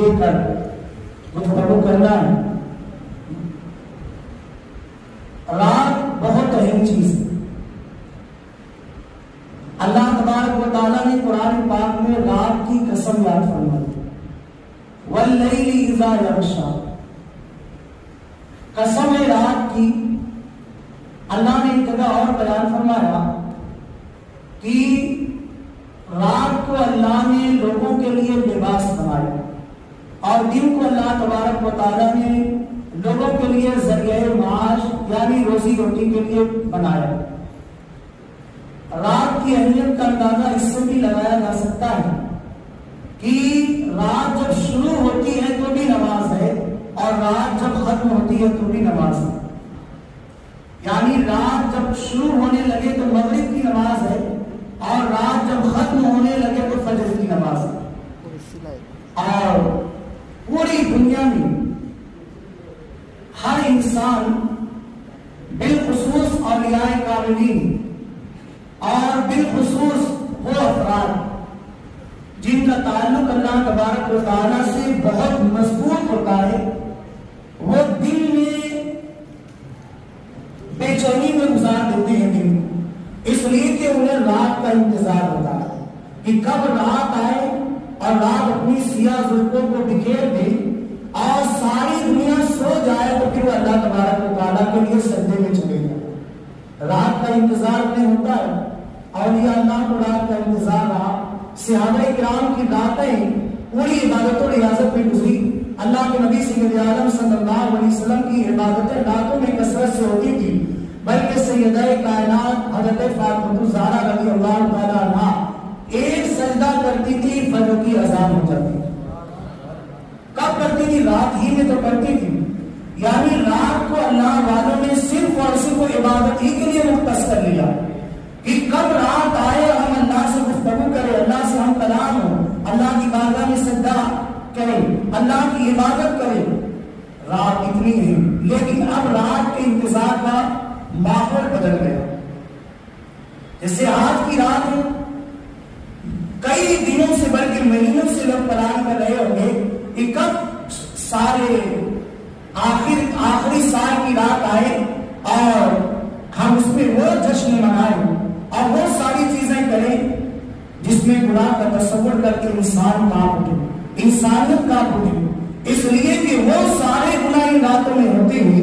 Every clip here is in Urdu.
دے کر گفتگو کرنا ہے۔ رات بہت اہم چیز ہے۔ اللہ تبارک و تعالیٰ نے قرآن پاک میں رات کی قسم یاد فرمائی، واللیل اذا یغشا، قسم ہے رات کی۔ اللہ نے ایک جگہ اور بیان فرمایا کہ رات کو اللہ نے لوگوں کے لیے لباس بنایا اور دن کو اللہ تبارک و تعالیٰ نے لوگوں کے لیے ذریعہ معاش یعنی روزی روٹی کے لیے بنایا۔ رات کی اہمیت کا اندازہ اس سے بھی لگایا جا سکتا ہے کہ رات جب شروع ہوتی ہے تو بھی نماز ہے اور رات جب ختم ہوتی ہے تو بھی نماز ہے۔ یعنی رات جب شروع ہونے لگے تو مغرب کی نماز ہے اور رات جب ختم ہونے لگے تو فجر کی نماز ہے۔ اور پوری دنیا میں ہر انسان بالخصوص اولیاء کاملین اور بالخصوص وہ افراد جن کا تعلق اللہ تبارک و تعالیٰ سے بہت مضبوط ہوتا ہے، وہ دن میں بے چینی میں گزار دیتے ہیں دن، اس لیے کہ انہیں رات کا انتظار ہوتا ہے کہ کب رات آئے اور رات اپنی سیاہ زلفوں کو بکھیر دے اور ساری دنیا سو جائے تو پھر وہ اللہ تبارک و تعالیٰ کے لیے سجدے میں چلے جائے۔ رات کا انتظار انہیں ہوتا ہے، اولیاء اللہ کو رات کا انتظار رہا۔ صحابہ کرام کی راتیں پوری عبادت و ریاضت میں گزری۔ اللہ کے نبی سید عالم صلی اللہ علیہ وسلم کی عبادتیں راتوں میں کثرت سے ہوتی تھی، بلکہ سیدہ کائنات حضرت فاطمہ الزہرا رضی اللہ تعالی عنہا ایک سجدہ کرتی تھی فجر کی اذان ہو جاتی تھی۔ کب کرتی تھی؟ رات ہی میں تو کرتی تھی۔ یعنی رات کو اللہ والوں نے صرف اور صرف عبادت ہی کے لیے مختص کر لیا کہ کب رات آئے اور ہم اللہ سے گفتگو کریں، اللہ سے ہم کلام ہو، اللہ کی بارگاہ میں سجدہ کریں، اللہ کی عبادت کریں۔ رات اتنی ہے، لیکن اب رات کے انتظار کا ماحول بدل گیا۔ جیسے آج کی رات ہے، کئی دنوں سے بلکہ مہینوں سے لوگ پلان کر رہے ہوں گے کہ کب سارے آخری سال کی رات آئے اور ہم اس میں وہ جشن منائیں اور وہ ساری چیزیں کریں جس میں گناہ کا تصور کر کے انسان کانپ اٹھے، انسانیت کانپ اٹھے، اس لیے کہ وہ سارے گناہ ان راتوں میں ہوتے ہوئے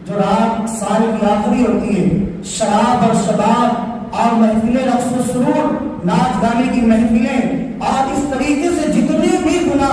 جو رات سال کی آخری ہوتی ہے، شراب اور شباب اور محفلیں رقص و سرور، ناچ گانے کی محفلیں اور اس طریقے سے جتنے بھی گناہ